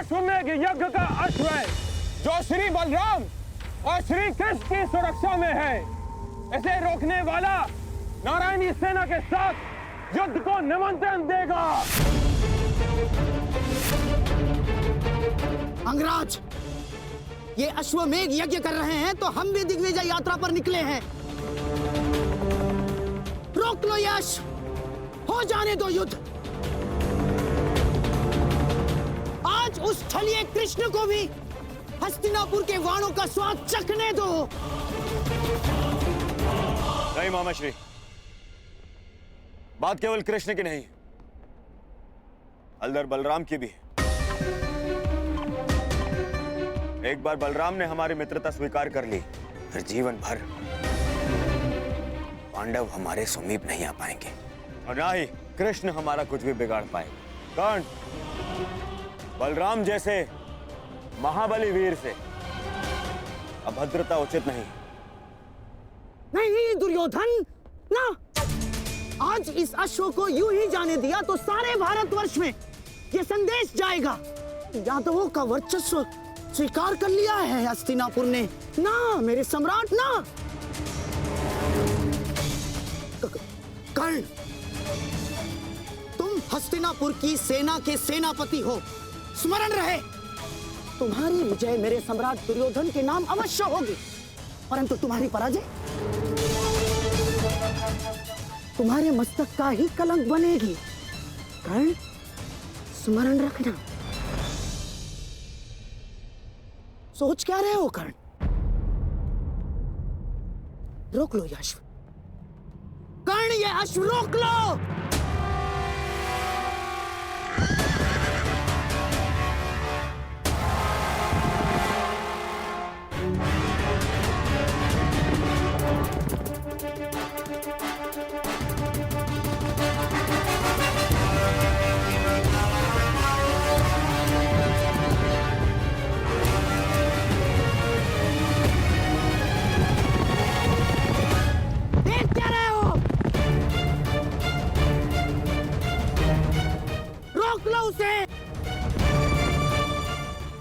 अश्वमेध यज्ञ का अश्व है जो श्री बलराम और श्री कृष्ण की सुरक्षा में है। इसे रोकने वाला नारायणी सेना के साथ युद्ध को निमंत्रण देगा। अंगराज, ये अश्वमेध यज्ञ कर रहे हैं तो हम भी दिग्विजय यात्रा पर निकले हैं। रोक लो यश, हो जाने दो युद्ध। आज उस छलिए कृष्ण को भी हस्तिनापुर के वाणों का स्वाद चखने दो। नहीं मामाश्री, बात केवल कृष्ण की नहीं, हलधर बलराम की भी है। एक बार बलराम ने हमारी मित्रता स्वीकार कर ली, फिर जीवन भर पांडव हमारे समीप नहीं आ पाएंगे और ना ही कृष्ण हमारा कुछ भी बिगाड़ पाएगा। कर्ण, बलराम जैसे महाबली वीर से अभद्रता उचित नहीं। नहीं दुर्योधन, ना। आज इस अश्व को यूं ही जाने दिया तो सारे भारतवर्ष में यह संदेश जाएगा, यादवों का वर्चस्व स्वीकार कर लिया है हस्तिनापुर ने। ना मेरे सम्राट, ना। कर्ण, तुम हस्तिनापुर की सेना के सेनापति हो, स्मरण रहे। तुम्हारी विजय मेरे सम्राट दुर्योधन के नाम अवश्य होगी, परंतु तुम्हारी पराजय तुम्हारे मस्तक का ही कलंक बनेगी। कर्ण, स्मरण रखना। सोच क्या रहे हो कर्ण? रोक लो ये अश्व। कर्ण, ये अश्व रोक लो।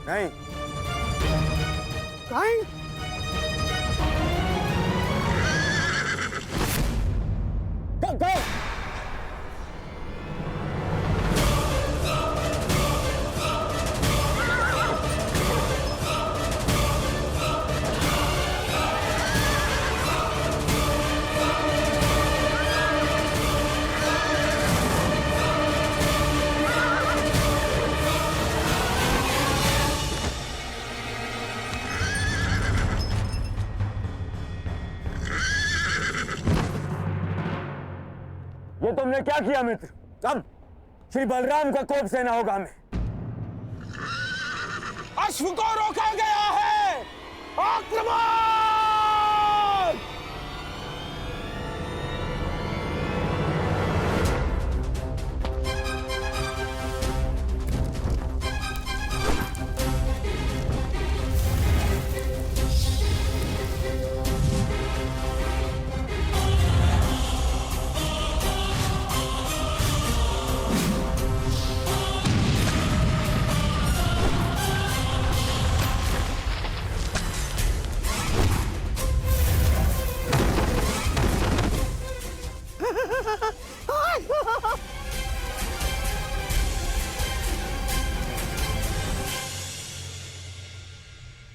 नहीं। कर्ण, go! ये तुमने क्या किया मित्र? अब श्री बलराम का कोप सेना होगा हमें। अश्व को रोका गया है, आक्रमण!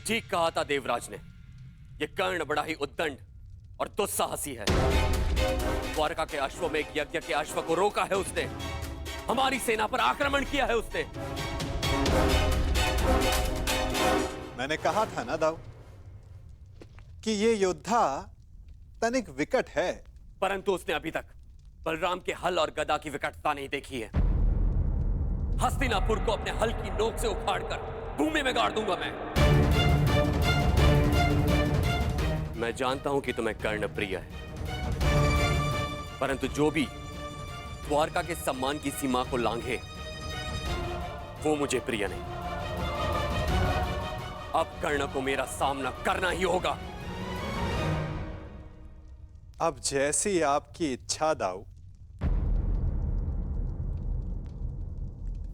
ठीक कहा था देवराज ने, यह कर्ण बड़ा ही उद्दंड और दुस्साहसी है। द्वारका के अश्वमेध यज्ञ के अश्व को रोका है उसने, हमारी सेना पर आक्रमण किया है उसने। मैंने कहा था ना दाऊ कि ये योद्धा तनिक विकट है, परंतु उसने अभी तक बलराम के हल और गदा की विकटता नहीं देखी है। हस्तिनापुर को अपने हल की नोक से उखाड़कर भूमि में गाड़ दूंगा मैं जानता हूं कि तुम्हें कर्ण प्रिय है, परंतु जो भी द्वारका के सम्मान की सीमा को लांघे वो मुझे प्रिय नहीं। अब कर्ण को मेरा सामना करना ही होगा। अब जैसी आपकी इच्छा दाऊ।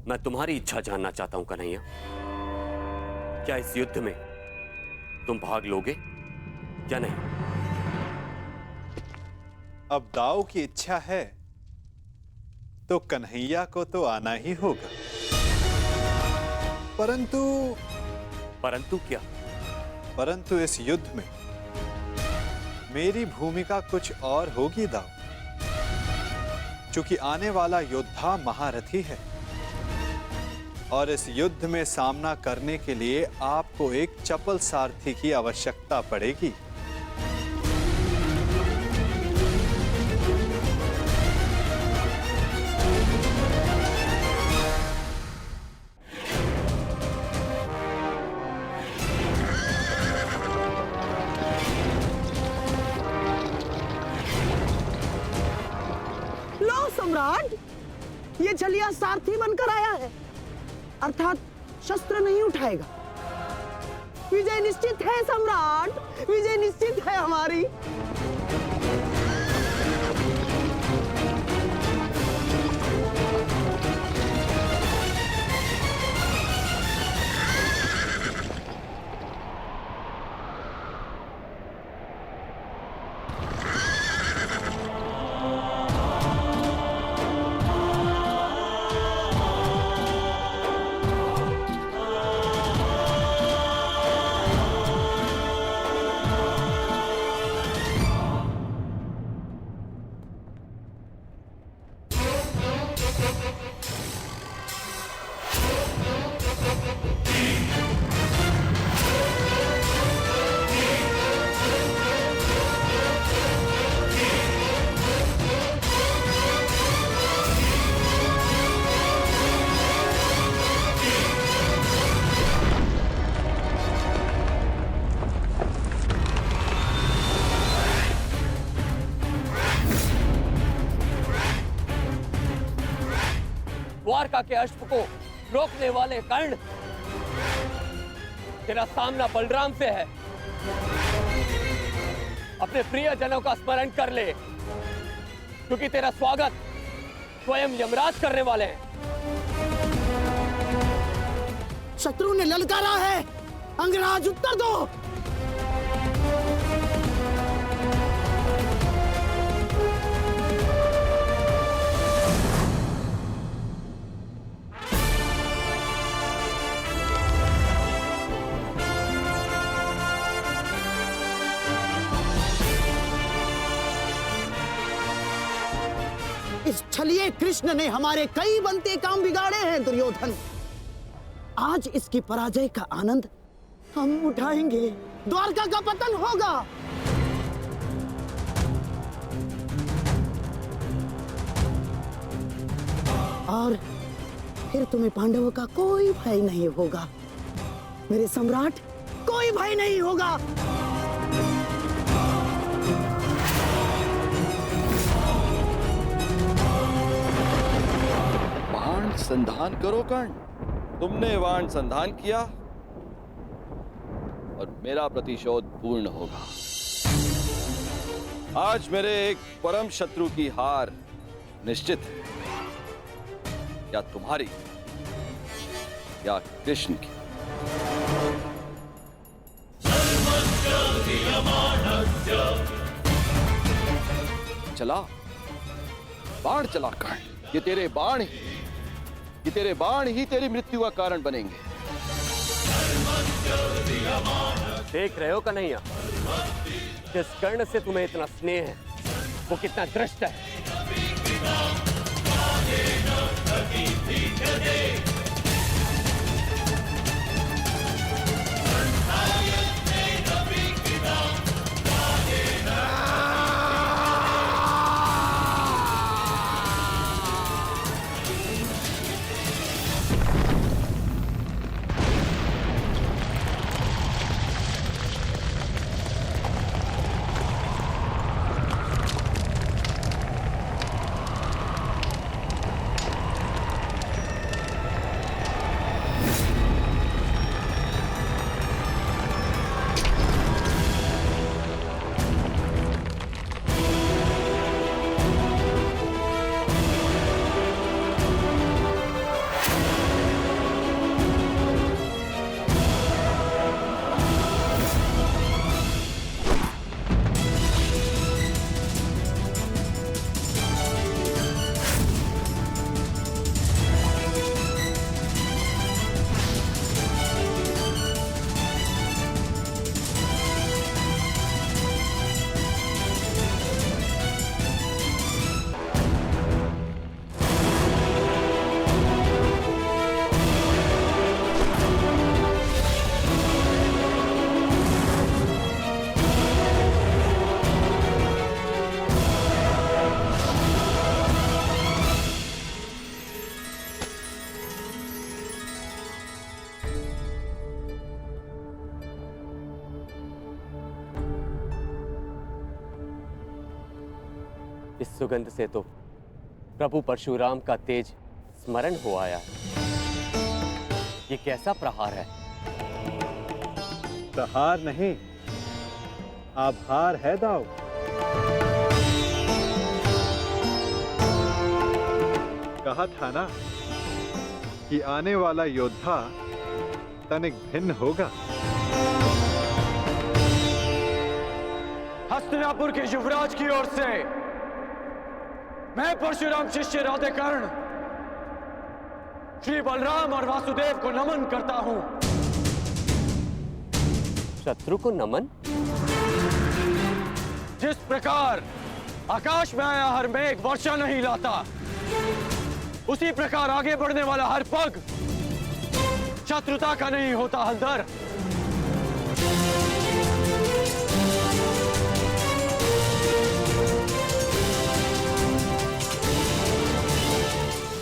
मैं तुम्हारी इच्छा जानना चाहता हूं कन्हैया। क्या इस युद्ध में तुम भाग लोगे या नहीं? अब दाऊ की इच्छा है तो कन्हैया को तो आना ही होगा। परंतु क्या? परंतु इस युद्ध में मेरी भूमिका कुछ और होगी दाऊ, क्योंकि आने वाला योद्धा महारथी है और इस युद्ध में सामना करने के लिए आपको एक चपल सारथी की आवश्यकता पड़ेगी। लो सम्राट, ये छलिया सारथी बनकर आया है, अर्थात शस्त्र नहीं उठाएगा। विजय निश्चित है सम्राट, विजय निश्चित है हमारी। द्वारका के अश्व को रोकने वाले कर्ण, तेरा सामना बलराम से है। अपने प्रियजनों का स्मरण कर ले, क्योंकि तेरा स्वागत स्वयं यमराज करने वाले हैं। शत्रु ने ललकारा है, अंगराज उत्तर दो। इस छलिए कृष्ण ने हमारे कई बनते काम बिगाड़े हैं दुर्योधन। आज इसकी पराजय का आनंद हम उठाएंगे, द्वारका का पतन होगा। और फिर तुम्हें पांडवों का कोई भय नहीं होगा, मेरे सम्राट, कोई भय नहीं होगा। बाण संधान करो कर्ण, तुमने बाण संधान किया और मेरा प्रतिशोध पूर्ण होगा। आज मेरे एक परम शत्रु की हार निश्चित है, या तुम्हारी या कृष्ण की। चला बाण चला कर्ण, ये तेरे बाण ही तेरी मृत्यु का कारण बनेंगे। देख रहे हो कन्हैया, जिस कर्ण से तुम्हें इतना स्नेह है वो कितना दृष्ट है। इस सुगंध से तो प्रभु परशुराम का तेज स्मरण हो आया। ये कैसा प्रहार है? प्रहार नहीं, आभार है दाऊ। कहा था ना कि आने वाला योद्धा तनिक भिन्न होगा। हस्तिनापुर के युवराज की ओर से मैं परशुराम शिष्य राधेकर्ण श्री बलराम और वासुदेव को नमन करता हूं। शत्रु को नमन? जिस प्रकार आकाश में आया हर मेघ वर्षा नहीं लाता, उसी प्रकार आगे बढ़ने वाला हर पग शत्रुता का नहीं होता हलधर।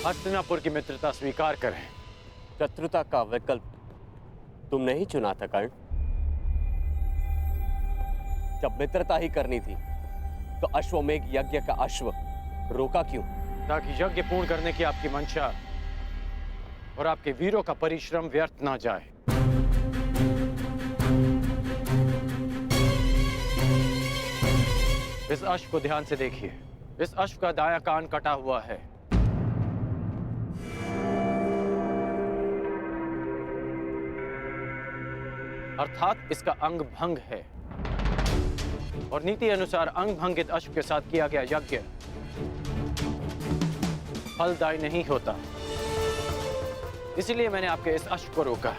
हस्तिनापुर की मित्रता स्वीकार करें। शत्रुता का विकल्प तुमने ही चुना था कर्ण। जब मित्रता ही करनी थी तो अश्वमेघ यज्ञ का अश्व रोका क्यों? ताकि यज्ञ पूर्ण करने की आपकी मंशा और आपके वीरों का परिश्रम व्यर्थ ना जाए। इस अश्व को ध्यान से देखिए। इस अश्व का दायां कान कटा हुआ है। अर्थात इसका अंग भंग है और नीति अनुसार अंग भंगित अश्व के साथ किया गया यज्ञ फलदायी नहीं होता। इसलिए मैंने आपके इस अश्व को रोका।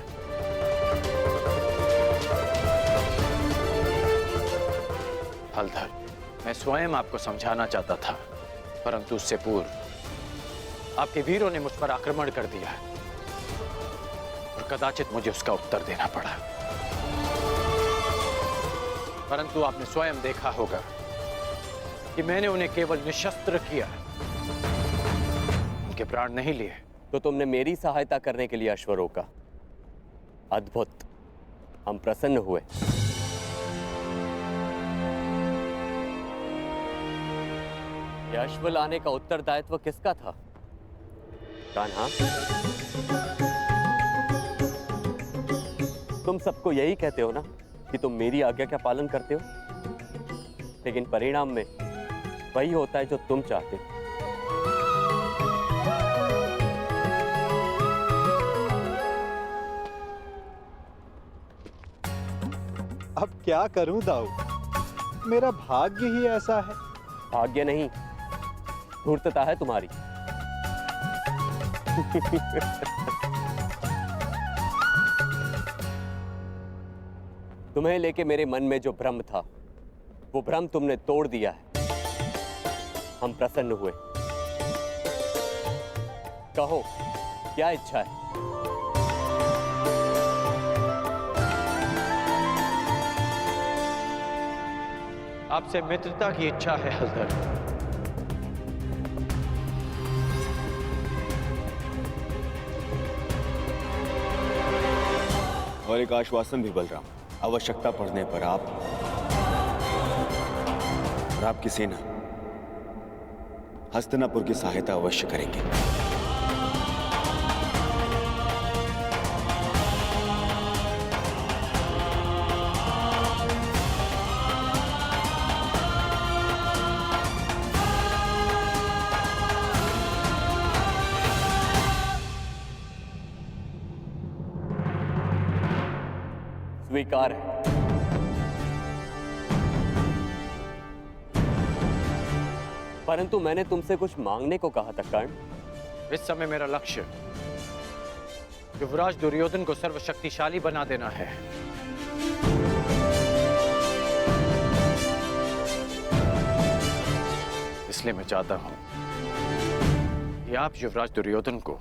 हलधर, मैं स्वयं आपको समझाना चाहता था, परंतु उससे पूर्व आपके वीरों ने मुझ पर आक्रमण कर दिया और कदाचित मुझे उसका उत्तर देना पड़ा। परंतु आपने स्वयं देखा होगा कि मैंने उन्हें केवल निशस्त्र किया, उनके प्राण नहीं लिए। तो तुमने मेरी सहायता करने के लिए अश्व रोका। अद्भुत, हम प्रसन्न हुए। यह अश्व लाने का उत्तरदायित्व किसका था? कान्हा, तुम सबको यही कहते हो ना कि तुम मेरी आज्ञा का पालन करते हो, लेकिन परिणाम में वही होता है जो तुम चाहते हो। अब क्या करूं दाऊ, मेरा भाग्य ही ऐसा है। भाग्य नहीं, धूर्तता है तुम्हारी। तुम्हें लेके मेरे मन में जो भ्रम था, वो भ्रम तुमने तोड़ दिया है। हम प्रसन्न हुए। कहो, क्या इच्छा है? आपसे मित्रता की इच्छा है हलधर। और एक आश्वासन भी बलराम, आवश्यकता पड़ने पर आप और आपकी सेना हस्तिनापुर की सहायता अवश्य करेंगे। स्वीकार है। परंतु मैंने तुमसे कुछ मांगने को कहा था कर्ण। इस समय मेरा लक्ष्य युवराज दुर्योधन को सर्वशक्तिशाली बना देना है। इसलिए मैं चाहता हूं कि आप युवराज दुर्योधन को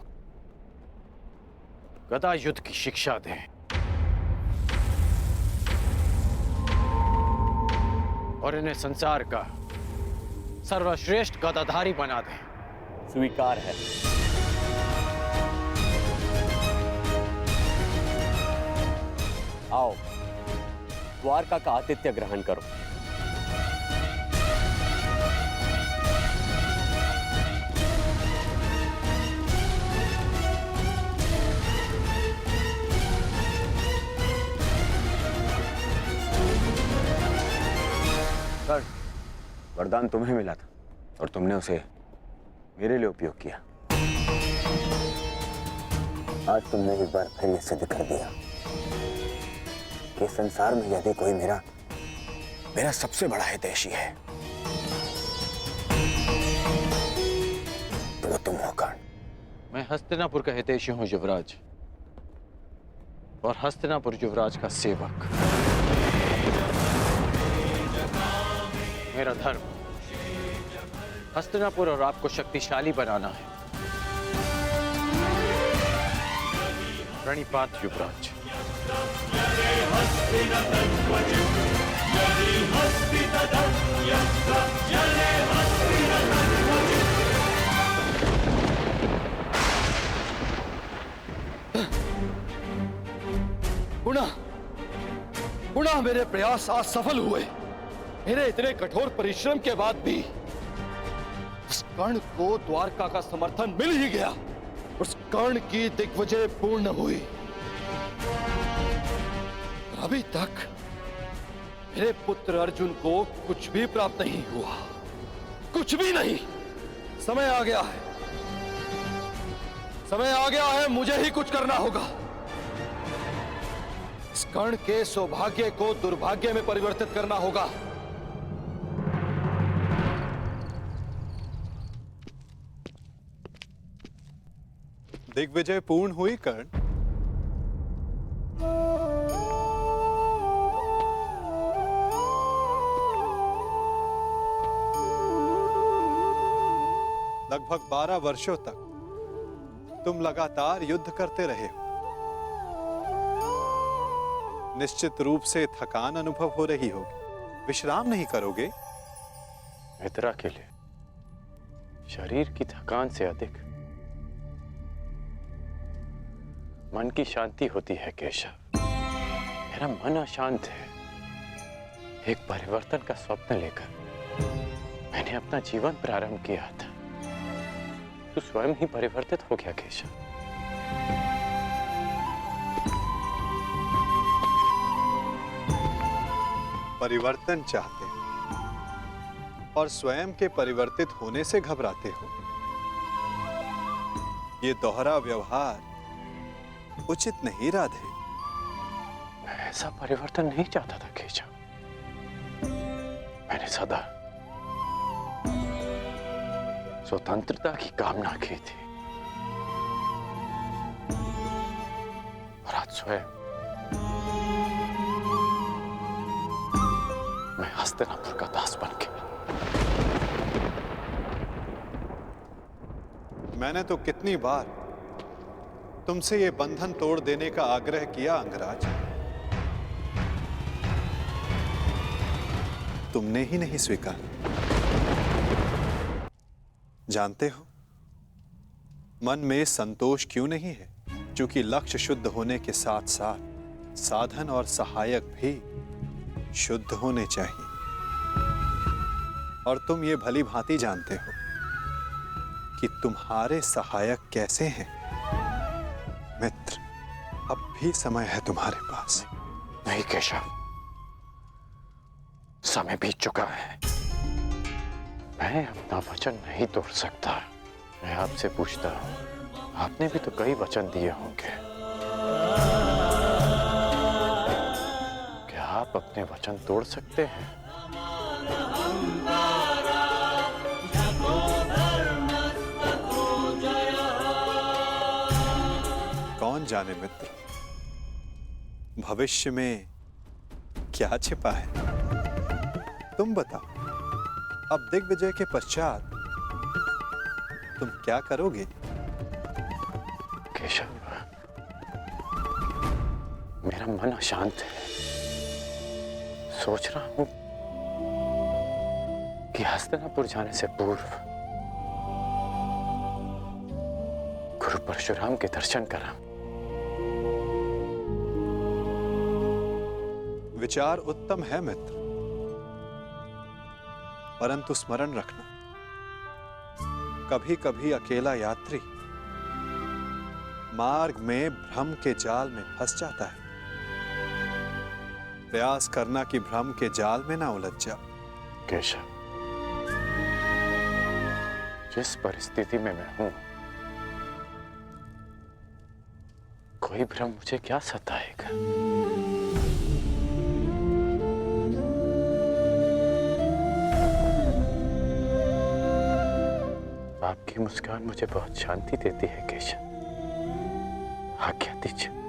गदा युद्ध की शिक्षा दें और इन्हें संसार का सर्वश्रेष्ठ गदाधारी बना दें। स्वीकार है। आओ, द्वारका का आतिथ्य ग्रहण करो। वरदान तुम्हें मिला था और तुमने उसे मेरे लिए उपयोग किया। आज तुमने एक बार फिर ये सिद्ध कर दिया कि संसार में यदि कोई मेरा सबसे बड़ा हितैषी है तो वो तुम हो कर्ण। मैं हस्तिनापुर का हितैषी हूं युवराज, और हस्तिनापुर युवराज का सेवक। मेरा धर्म हस्तिनापुर और आपको शक्तिशाली बनाना है। प्रणिपात युवराज। पुनः मेरे प्रयास आज सफल हुए। मेरे इतने कठोर परिश्रम के बाद भी उस कर्ण को द्वारका का समर्थन मिल ही गया। उस कर्ण की दिग्विजय पूर्ण हुई। अभी तक मेरे पुत्र अर्जुन को कुछ भी प्राप्त नहीं हुआ, कुछ भी नहीं। समय आ गया है, समय आ गया है, मुझे ही कुछ करना होगा। इस कर्ण के सौभाग्य को दुर्भाग्य में परिवर्तित करना होगा। दिग्विजय पूर्ण हुई कर्ण। लगभग 12 वर्षों तक तुम लगातार युद्ध करते रहे हो। निश्चित रूप से थकान अनुभव हो रही होगी। विश्राम नहीं करोगे? मित्रा के लिए शरीर की थकान से अधिक मन की शांति होती है केशव। मेरा मन अशांत है। एक परिवर्तन का स्वप्न लेकर मैंने अपना जीवन प्रारंभ किया था। तू स्वयं ही परिवर्तित हो गया केशव। परिवर्तन चाहते हो और स्वयं के परिवर्तित होने से घबराते हो। ये दोहरा व्यवहार उचित नहीं राधे। मैं ऐसा परिवर्तन नहीं चाहता था केशव। मैंने सदा स्वतंत्रता की कामना की थी, और आज स्वयं मैं हस्तिनापुर का दास बन गया। मैंने तो कितनी बार तुमसे ये बंधन तोड़ देने का आग्रह किया अंगराज, तुमने ही नहीं स्वीकारा। जानते हो मन में संतोष क्यों नहीं है? क्योंकि लक्ष्य शुद्ध होने के साथ साथ साधन और सहायक भी शुद्ध होने चाहिए। और तुम ये भली भांति जानते हो कि तुम्हारे सहायक कैसे हैं। मित्र, अब भी समय है तुम्हारे पास। नहीं केशव, समय बीत चुका है। मैं अपना वचन नहीं तोड़ सकता। मैं आपसे पूछता हूं, आपने भी तो कई वचन दिए होंगे। क्या आप अपने वचन तोड़ सकते हैं? कौन जाने मित्र, भविष्य में क्या छिपा है? तुम बताओ, अब दिग्विजय के पश्चात तुम क्या करोगे? केशव, मेरा मन अशांत है। सोच रहा हूं कि हस्तिनापुर जाने से पूर्व गुरु परशुराम के दर्शन करा। विचार उत्तम है मित्र, परंतु स्मरण रखना, कभी कभी अकेला यात्री मार्ग में भ्रम के जाल में फंस जाता है। प्रयास करना कि भ्रम के जाल में ना उलझ जाओ। केशव, जिस परिस्थिति में मैं हूं, कोई भ्रम मुझे क्या सताएगा। आपकी मुस्कान मुझे बहुत शांति देती है केशव। आज्ञा दीजिए।